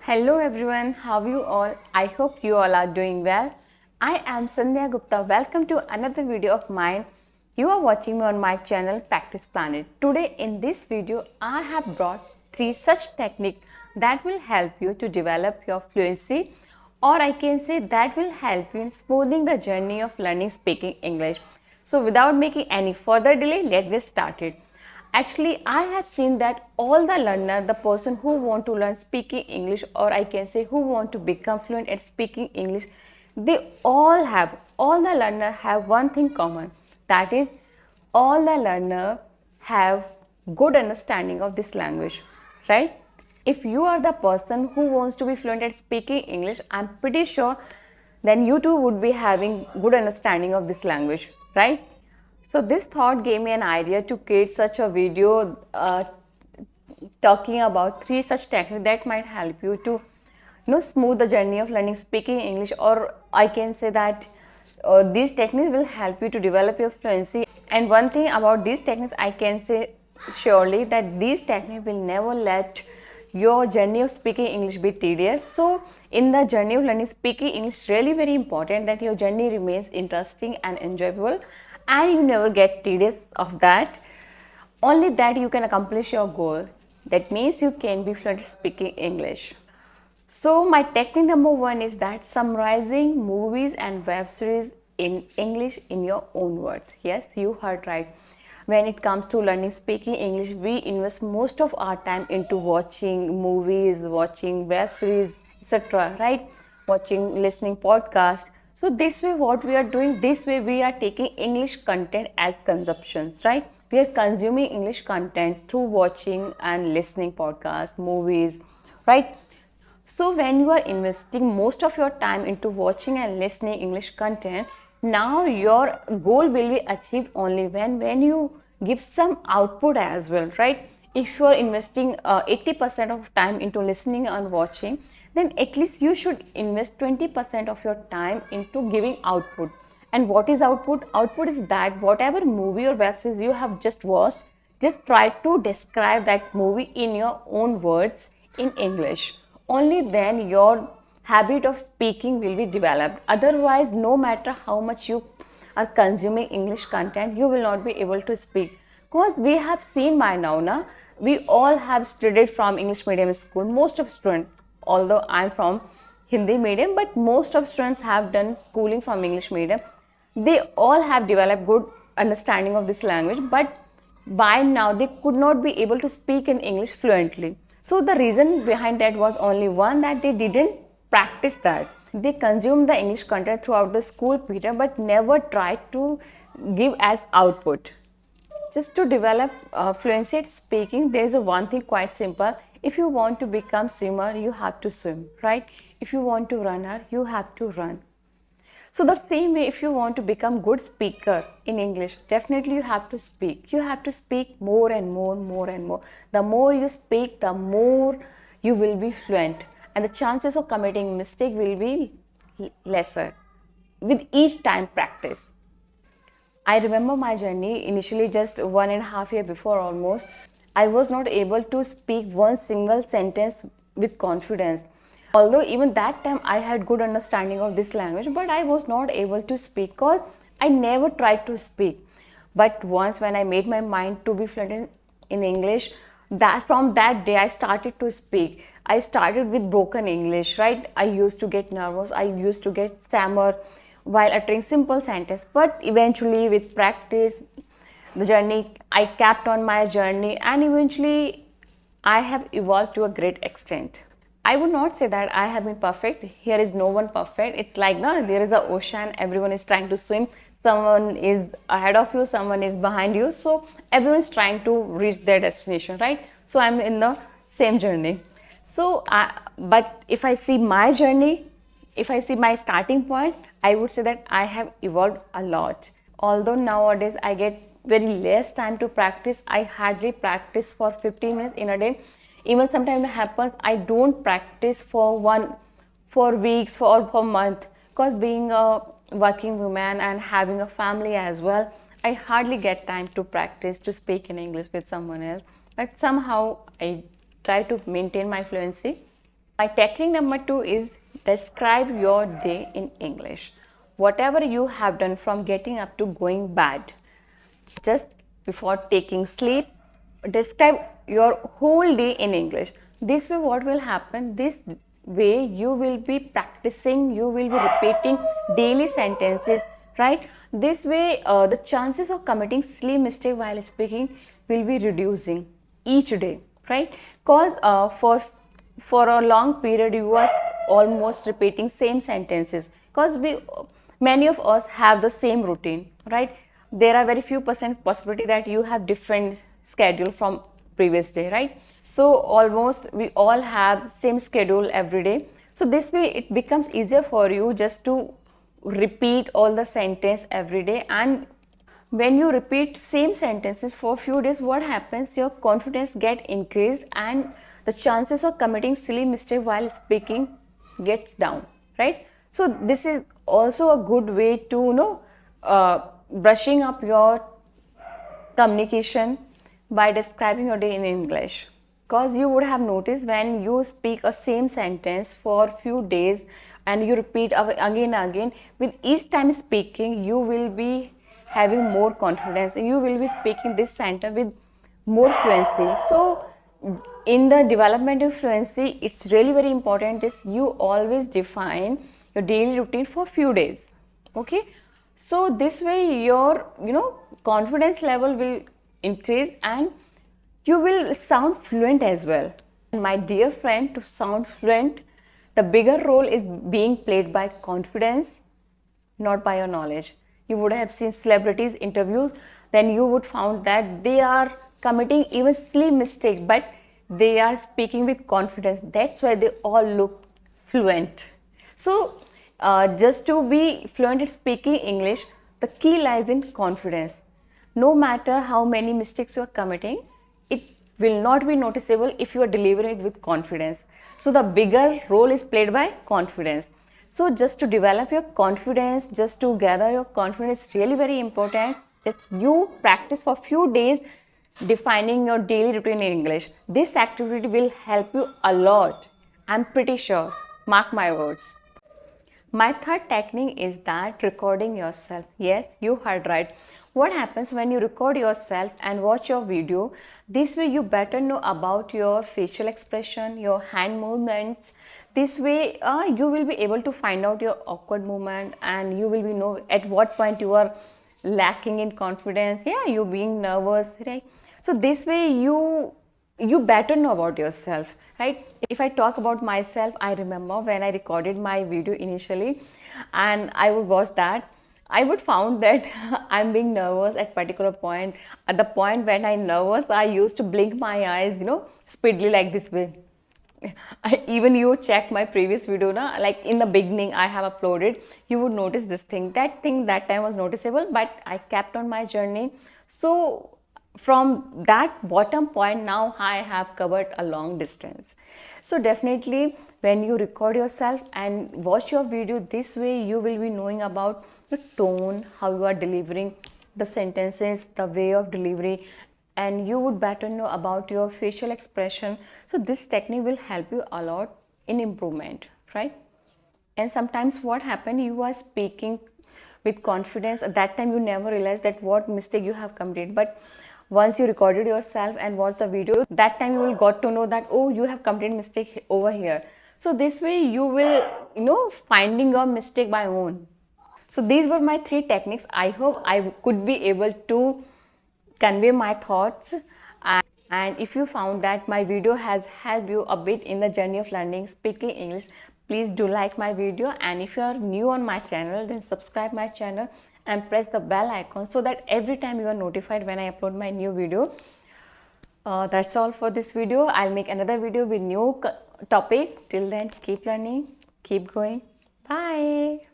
Hello everyone, how are you all? I hope you all are doing well. I am Sandhya Gupta. Welcome to another video of mine. You are watching me on my channel Practice Planet. Today in this video, I have brought 3 such techniques that will help you to develop your fluency, or I can say that will help you in smoothing the journey of learning speaking English. So without making any further delay, let's get started. Actually, I have seen that all the learner, the person who want to learn speaking English, or I can say who want to become fluent at speaking English, all the learner have one thing common. That is, all the learner have good understanding of this language, right? If you are the person who wants to be fluent at speaking English, I'm pretty sure then you too would be having good understanding of this language, right? So this thought gave me an idea to create such a video talking about 3 such techniques that might help you to smooth the journey of learning speaking English, or I can say that these techniques will help you to develop your fluency. And one thing about these techniques, I can say surely that these techniques will never let your journey of speaking English be tedious. So in the journey of learning speaking English, it's really very important that your journey remains interesting and enjoyable, and you never get tedious of that. Only that you can accomplish your goal. That means you can be fluent speaking English. So my technique number 1 is that summarizing movies and web series in English in your own words. Yes, you heard right. When it comes to learning speaking English, we invest most of our time into watching movies, watching web series, etc. Right? Watching, listening podcast. So this way what we are doing, this way we are taking English content as consumptions, right? We are consuming English content through watching and listening podcasts, movies, right? So when you are investing most of your time into watching and listening English content, now your goal will be achieved only when you give some output as well, right? If you are investing 80% of time into listening and watching, then at least you should invest 20% of your time into giving output. And what is output? Output is that whatever movie or web series you have just watched, just try to describe that movie in your own words in English. Only then your habit of speaking will be developed. Otherwise, no matter how much you are consuming English content, you will not be able to speak. Because we have seen by now, we all have studied from English medium school. Most of students, although I'm from Hindi medium, but most of students have done schooling from English medium. They all have developed good understanding of this language, but by now they could not be able to speak in English fluently. So the reason behind that was only one, that they didn't practice that. They consumed the English content throughout the school period but never tried to give as output. Just to develop fluency at speaking, there is a one thing quite simple. If you want to become swimmer, you have to swim, right? If you want to runner, you have to run. So the same way, if you want to become good speaker in English, definitely you have to speak. You have to speak more and more, more and more. The more you speak, the more you will be fluent, and the chances of committing mistake will be lesser with each time practice. I remember my journey initially, just 1.5 years before almost. I was not able to speak one single sentence with confidence. Although even that time I had good understanding of this language, but I was not able to speak because I never tried to speak. But once when I made my mind to be fluent in English, that from that day I started to speak. I started with broken English, right? I used to get nervous, I used to get stammer while uttering simple sentences, but eventually with practice, the journey, I kept on my journey, and eventually I have evolved to a great extent. I would not say that I have been perfect. Here is no one perfect. It's like, no, there is an ocean, everyone is trying to swim. Someone is ahead of you, someone is behind you. So everyone is trying to reach their destination, right? So I'm in the same journey. So, but if I see my journey, if I see my starting point, I would say that I have evolved a lot. Although nowadays I get very less time to practice, I hardly practice for 15 minutes in a day. Even sometimes it happens I don't practice for weeks or for month, because being a working woman and having a family as well, I hardly get time to practice to speak in English with someone else. But somehow I try to maintain my fluency. My technique number 2 is describe your day in English. Whatever you have done from getting up to going bed, just before taking sleep, describe your whole day in English. This way what will happen, this way you will be practicing, you will be repeating daily sentences, right? This way the chances of committing silly mistake while speaking will be reducing each day, right? Because for a long period you are almost repeating same sentences, because we many of us have the same routine, right? There are very few percent possibility that you have different schedule from previous day, right? So almost we all have same schedule every day. So this way it becomes easier for you just to repeat all the sentence every day. And when you repeat same sentences for a few days, what happens, your confidence get increased and the chances of committing silly mistake while speaking gets down, right? So this is also a good way to brushing up your communication by describing your day in English. Because you would have noticed when you speak a same sentence for few days and you repeat again and again, with each time speaking you will be having more confidence and you will be speaking this sentence with more fluency. So in the development of fluency, it's really very important is you always define your daily routine for few days. Okay, so this way your confidence level will increase and you will sound fluent as well. My dear friend, to sound fluent, the bigger role is being played by confidence, not by your knowledge. You would have seen celebrities interviews, then you would found that they are committing even silly mistake, but they are speaking with confidence. That's why they all look fluent. So just to be fluent in speaking English, the key lies in confidence. No matter how many mistakes you are committing, it will not be noticeable if you are delivering it with confidence. So the bigger role is played by confidence. So just to develop your confidence, just to gather your confidence is really very important that you practice for few days defining your daily routine in English. This activity will help you a lot. I'm pretty sure. Mark my words. My third technique is that recording yourself. Yes, you heard right. What happens when you record yourself and watch your video? This way you better know about your facial expression, your hand movements. This way you will be able to find out your awkward movement and you will be know at what point you are lacking in confidence. Yeah, you being nervous, right? So this way you better know about yourself, right? If I talk about myself, I remember when I recorded my video initially and I would watch that, I would found that I'm being nervous at particular point. At the point when I'm nervous, I used to blink my eyes, speedily like this way. Even you check my previous video na, like in the beginning I have uploaded, you would notice this thing. That thing that time was noticeable, but I kept on my journey. So from that bottom point, now I have covered a long distance. So definitely when you record yourself and watch your video, this way you will be knowing about the tone, how you are delivering the sentences, the way of delivery, and you would better know about your facial expression. So this technique will help you a lot in improvement, right? And sometimes what happen, you are speaking with confidence, at that time you never realize that what mistake you have committed, but once you recorded yourself and watched the video, that time you will got to know that, oh, you have committed mistake over here. So this way you will finding your mistake by own. So these were my 3 techniques. I hope I could be able to convey my thoughts, and if you found that my video has helped you a bit in the journey of learning speaking English, please do like my video, and if you are new on my channel, then subscribe my channel and press the bell icon so that every time you are notified when I upload my new video. That's all for this video. I'll make another video with new topic. Till then, keep learning, keep going. Bye.